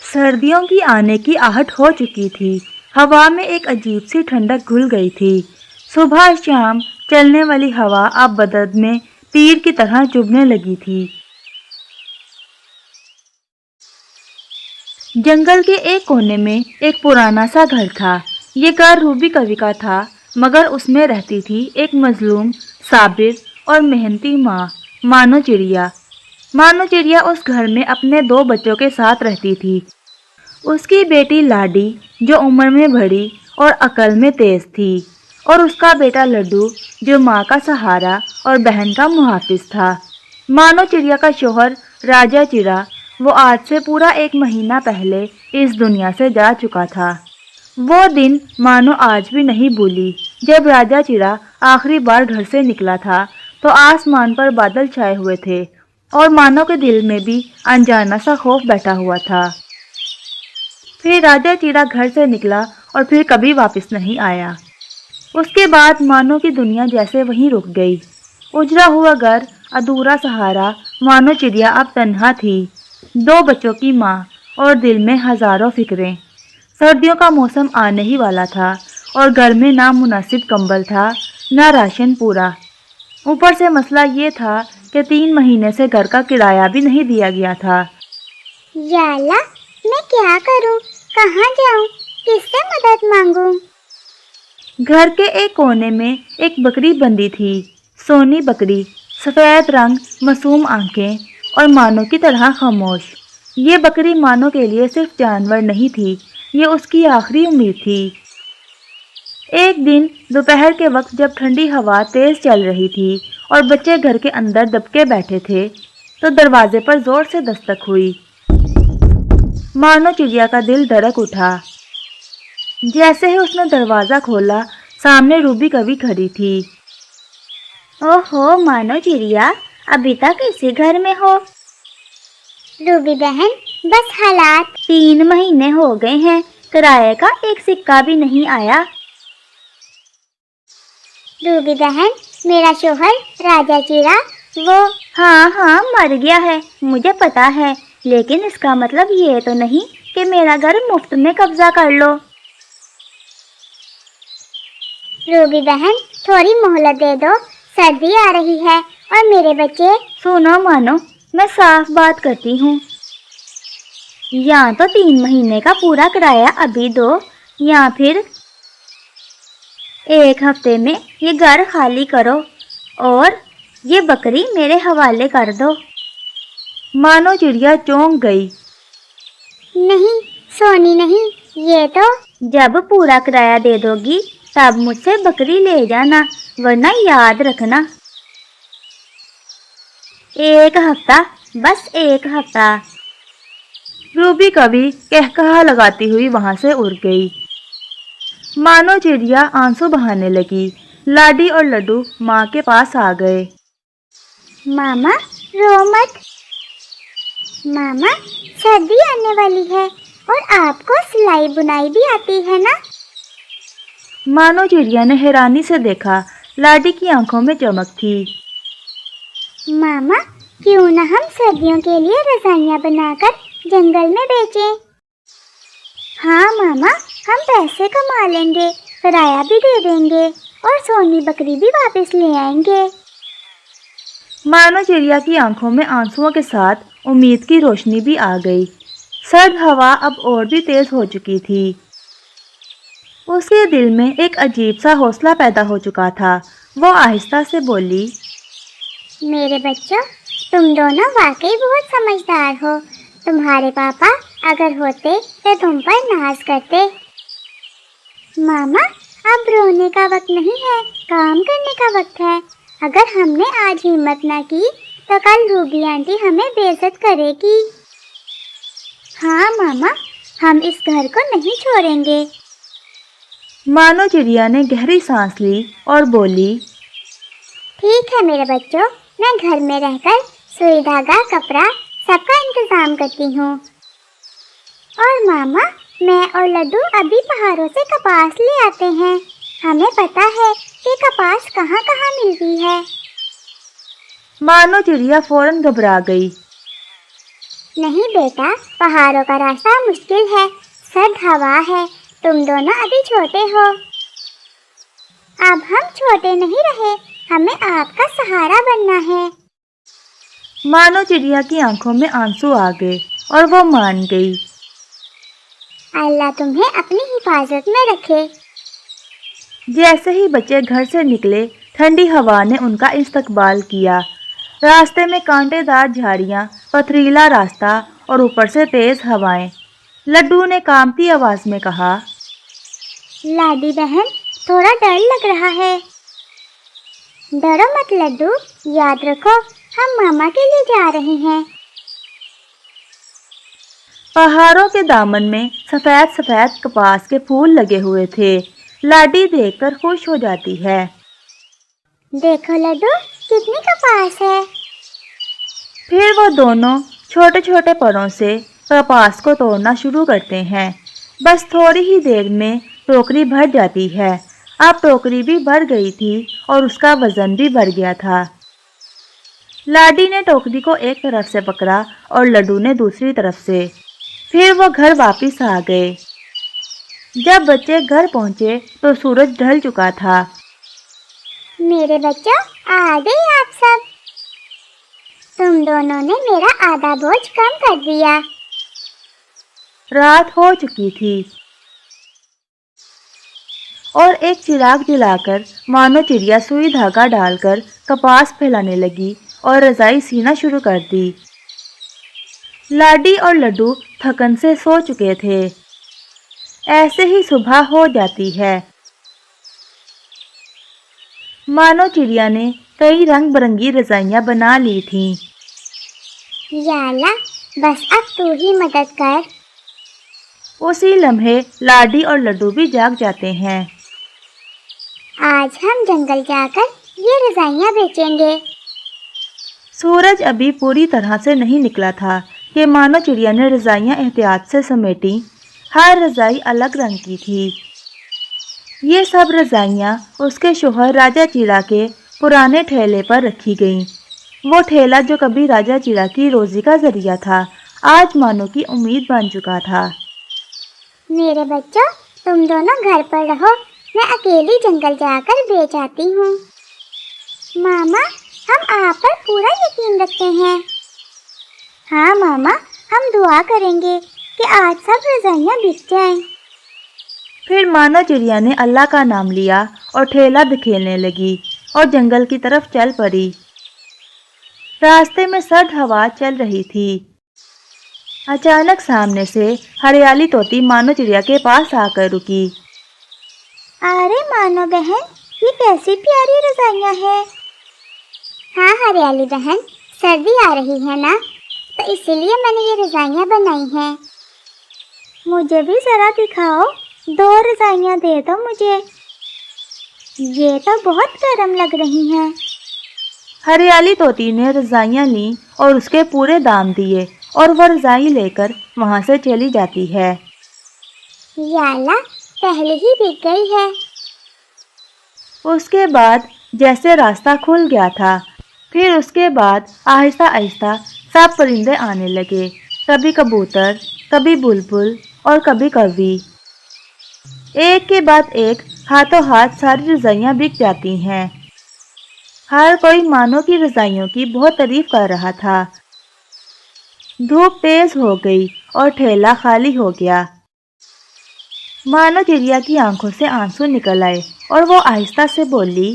سردیوں کی آنے کی آہٹ ہو چکی تھی۔ ہوا میں ایک عجیب سی ٹھنڈک گھل گئی تھی۔ صبح شام چلنے والی ہوا اب بدن میں تیر کی طرح چبھنے لگی تھی۔ جنگل کے ایک کونے میں ایک پرانا سا گھر تھا۔ یہ گھر روبی کوی کا تھا، مگر اس میں رہتی تھی ایک مظلوم، صابر اور محنتی ماں، مانو چڑیا۔ مانو چڑیا اس گھر میں اپنے 2 بچوں کے ساتھ رہتی تھی۔ اس کی بیٹی لاڈی جو عمر میں بڑی اور عقل میں تیز تھی، اور اس کا بیٹا لڈو جو ماں کا سہارا اور بہن کا محافظ تھا۔ مانو چڑیا کا شوہر راجا چڑا، وہ آج سے پورا 1 مہینہ پہلے اس دنیا سے جا چکا تھا۔ وہ دن مانو آج بھی نہیں بھولی جب راجا چڑا آخری بار گھر سے نکلا تھا تو آسمان پر بادل چھائے ہوئے تھے اور مانو کے دل میں بھی انجانا سا خوف بیٹھا ہوا تھا۔ پھر راجا چڑا گھر سے نکلا اور پھر کبھی واپس نہیں آیا۔ اس کے بعد مانو کی دنیا جیسے وہیں رک گئی۔ اجڑا ہوا گھر، ادھورا سہارا، مانو چڑیا اب تنہا تھی، 2 بچوں کی ماں اور دل میں ہزاروں فکریں۔ سردیوں کا موسم آنے ہی والا تھا اور گھر میں نہ مناسب کمبل تھا، نہ راشن پورا۔ اوپر سے مسئلہ یہ تھا کہ 3 مہینے سے گھر کا کرایہ بھی نہیں دیا گیا تھا۔ یا اللہ، میں کیا کروں؟ کہاں جاؤں؟ کس سے مدد مانگوں؟ گھر کے ایک کونے میں ایک بکری بندھی تھی، سونی بکری، سفید رنگ، معصوم آنکھیں اور مانو کی طرح خاموش۔ یہ بکری مانو کے لیے صرف جانور نہیں تھی، یہ اس کی آخری امید تھی۔ ایک دن دوپہر کے وقت جب ٹھنڈی ہوا تیز چل رہی تھی اور بچے گھر کے اندر دبکے بیٹھے تھے تو دروازے پر زور سے دستک ہوئی۔ مانو چڑیا کا دل دھڑک اٹھا۔ جیسے ہی اس نے دروازہ کھولا، سامنے روبی کوی کھڑی تھی۔ اوہو مانو چڑیا، ابھی تک اسی گھر میں ہو؟ روبی بہن، بس حالات 3 مہینے ہو گئے ہیں، کرایے کا 1 سکہ بھی نہیں آیا۔ روبی بہن، میرا شوہر راجا چڑا وہ ہاں مر گیا ہے، مجھے پتا ہے، لیکن اس کا مطلب یہ تو نہیں کہ میرا گھر مفت میں قبضہ کر لو۔ روبی بہن، تھوڑی مہلت دے دو، سردی آ رہی ہے اور میرے بچے۔ سنو مانو، میں صاف بات کرتی ہوں، یا تو 3 مہینے کا پورا کرایہ ابھی دو، یا پھر 1 ہفتے میں یہ گھر خالی کرو اور یہ بکری میرے حوالے کر دو۔ مانو چڑیا چونک گئی۔ نہیں سونی نہیں، یہ تو جب پورا کرایہ دے دو گی تب مجھ سے بکری لے جانا، ورنہ یاد رکھنا 1 ہفتہ، بس 1 ہفتہ۔ روبی کوی قہقہا لگاتی ہوئی وہاں سے اڑ گئی۔ مانو چڑیا آنسو بہانے لگی۔ لاڈی اور لڈو ماں کے پاس آ گئے۔ ماما رو مت، ماما سردی آنے والی ہے اور آپ کو سلائی بنائی بھی آتی ہے نا؟ مانو چڑیا نے حیرانی سے دیکھا، لاڈی کی آنکھوں میں چمک تھی۔ ماما کیوں نہ ہم سردیوں کے لیے رضائیاں بنا کر جنگل میں بیچیں؟ ہاں ماما، ہم پیسے کما لیں گے، کرایہ بھی دے دیں گے اور سونی بکری بھی واپس لے آئیں گے۔ مانو چڑیا کی آنکھوں میں آنسوؤں کے ساتھ امید کی روشنی بھی آ گئی۔ سرد ہوا اب اور بھی تیز ہو چکی تھی۔ اس کے دل میں ایک عجیب سا حوصلہ پیدا ہو چکا تھا۔ وہ آہستہ سے بولی، میرے بچوں، تم دونوں واقعی بہت سمجھدار ہو۔ تمہارے پاپا اگر ہوتے تو تم پر ناز کرتے۔ ماما اب رونے کا وقت نہیں ہے، کام کرنے کا وقت ہے۔ اگر ہم نے آج ہمت نہ کی تو کل روبی آنٹی ہمیں بے عزت کرے گی۔ ہاں ماما، ہم اس گھر کو نہیں چھوڑیں گے۔ مانو چڑیا نے گہری سانس لی اور بولی، ٹھیک ہے میرے بچوں، میں گھر میں رہ کر سوئی دھاگا کپڑا سب کا انتظام کرتی ہوں۔ اور ماما، میں اور لڈو ابھی پہاڑوں سے کپاس لے آتے ہیں، ہمیں پتا ہے کہ کپاس کہاں کہاں ملتی ہے۔ مانو چڑیا فوراً گھبرا گئی۔ नहीं बेटा, पहाड़ों का रास्ता मुश्किल है, सर्द हवा है, तुम दोनों अभी छोटे हो। अब हम छोटे नहीं रहे, हमें आपका सहारा बनना है। मानो चिड़िया की आंखों में आंसू आ गए और वो मान गई। अल्लाह तुम्हें अपनी हिफाजत में रखे। जैसे ही बच्चे घर से निकले, ठंडी हवा ने उनका इस्तकबाल किया। रास्ते में कांटेदार झाड़ियाँ, पथरीला रास्ता और ऊपर से तेज हवाएं। लड्डू ने कांपती आवाज में कहा, लाडी बहन, थोड़ा डर लग रहा है। डरो मत लड्डू, याद रखो हम मामा के लिए जा रहे हैं। पहाड़ों के दामन में सफेद सफेद कपास के फूल लगे हुए थे। लाडी देखकर खुश हो जाती है। देखो लड्डू, कितनी कपास है। फिर वो दोनों छोटे छोटे परों से कपास को तोड़ना शुरू करते हैं। बस थोड़ी ही देर में टोकरी भर जाती है। अब टोकरी भी भर गई थी और उसका वजन भी बढ़ गया था। लाडी ने टोकरी को एक तरफ से पकड़ा और लड्डू ने दूसरी तरफ से। फिर वो घर वापस आ गए। जब बच्चे घर पहुंचे तो सूरज ढल चुका था। मेरे बच्चों, आ गए आप सब। तुम दोनों ने मेरा आधा बोझ कम कर दिया। रात हो चुकी थी और एक चिराग जलाकर मानो चिड़िया सुई धागा डालकर कपास फैलाने लगी और रजाई सीना शुरू कर दी। लाडी और लड्डू थकन से सो चुके थे। ऐसे ही सुबह हो जाती है। मानो चिड़िया ने कई रंग बिरंगी रजाइयाँ बना ली थीं। या अल्लाह, बस अब तू ही मदद कर। उसी लम्हे लाडी और लड्डू भी जाग जाते हैं। आज हम जंगल जाकर ये रजाइयाँ बेचेंगे। सूरज अभी पूरी तरह से नहीं निकला था कि मानो चिड़िया ने रजाइयाँ एहतियात से समेटी। हर रजाई अलग रंग की थी। ये सब रजाइयाँ उसके शोहर राजा चिड़ा के पुराने ठेले पर रखी गईं। वो ठेला जो कभी राजा चिड़ा की रोजी का जरिया था, आज मानो की उम्मीद बन चुका था। मेरे बच्चों, तुम दोनों घर पर रहो, मैं अकेली जंगल जाकर बेच आती हूँ। मामा, हम आप पर पूरा यकीन रखते हैं। हाँ मामा, हम दुआ करेंगे कि आज सब रजाइयाँ बिक जाएं। फिर मानो चिड़िया ने अल्लाह का नाम लिया और ठेला धकेलने लगी और जंगल की तरफ चल पड़ी। रास्ते में सर्द हवा चल रही थी। अचानक सामने से हरियाली तोती मानो चिड़िया के पास आकर रुकी। अरे मानो बहन, ये कैसी प्यारी रजाइयाँ हैं। हाँ हरियाली बहन, सर्दी आ रही है ना, तो इसीलिए मैंने ये रजाइयाँ बनाई हैं। मुझे भी जरा दिखाओ, 2 रजाइयाँ दे दो मुझे। ये तो बहुत गर्म लग रही हैं। हरियाली तोती ने रजाइयाँ ली और उसके पूरे दाम दिए और वह रजाई लेकर वहाँ से चली जाती है। या अल्लाह, पहले ही बिक गई है। उसके बाद जैसे रास्ता खुल गया था, फिर उसके बाद आहिस्ता आहिस्ता सब परिंदे आने लगे। कभी कबूतर, कभी बुलबुल और कभी कौवी। एक के बाद एक हाथों हाथ सारी रजाइयाँ बिक जाती हैं। हर कोई मानो की रजाइयों की बहुत तारीफ कर रहा था। धूप तेज हो गई और ठेला खाली हो गया। मानो चिड़िया की आंखों से आंसू निकल आए और वो आहिस्ता से बोली,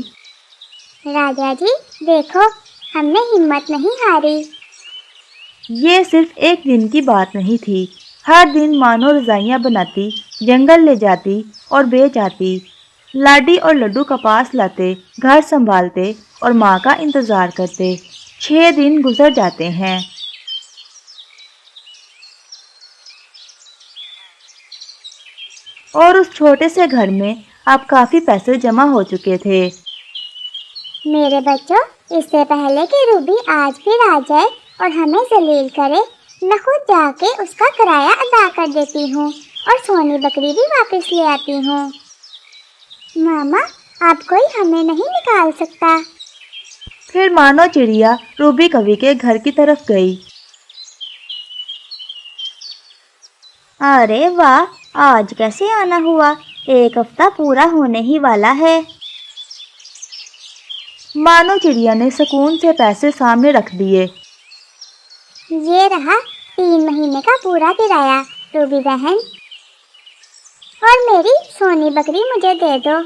राजा जी देखो, हमने हिम्मत नहीं हारी। ये सिर्फ एक दिन की बात नहीं थी। हर दिन मानो रजाइयाँ बनाती, जंगल ले जाती और बेच आती। लाडी और लड्डू कपास लाते, घर संभालते और माँ का इंतज़ार करते। 6 दिन गुजर जाते हैं। और उस छोटे से घर में अब काफ़ी पैसे जमा हो चुके थे। मेरे बच्चों, इससे पहले कि रूबी आज फिर आ जाए और हमें जलील करे, मैं खुद जाके उसका किराया अदा कर देती हूँ और सोनी बकरी भी वापस ले आती हूँ। मामा, अब कोई हमें नहीं निकाल सकता। फिर मानो चिड़िया रूबी कवि के घर की तरफ गई। अरे वाह, आज कैसे आना हुआ? एक हफ्ता पूरा होने ही वाला है। मानो चिड़िया ने सुकून से पैसे सामने रख दिए। ये रहा 3 महीने का पूरा किराया रूबी बहन, और मेरी सोनी बकरी मुझे दे दो।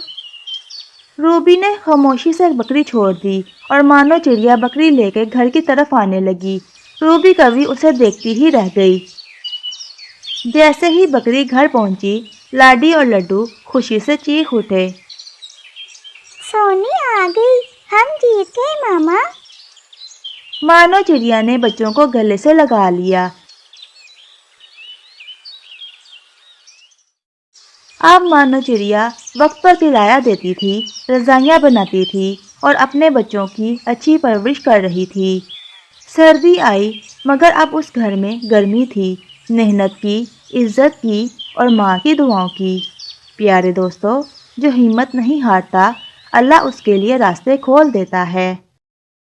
रूबी ने खामोशी से बकरी छोड़ दी और मानो चिड़िया बकरी लेकर घर की तरफ आने लगी। रूबी कभी उसे देखती ही रह गई। जैसे ही बकरी घर पहुंची, लाडी और लड्डू खुशी से चीख उठे। सोनी आ गई, हम जीत गए मामा। मानो चिड़िया ने बच्चों को गले से लगा लिया। अब मानो चिड़िया वक्त पर खिलाया देती थी, रजाइयाँ बनाती थी और अपने बच्चों की अच्छी परवरिश कर रही थी। सर्दी आई, मगर अब उस घर में गर्मी थी, मेहनत की, इज्जत की और माँ की दुआओं की। प्यारे दोस्तों, जो हिम्मत नहीं हारता, अल्लाह उसके लिए रास्ते खोल देता है।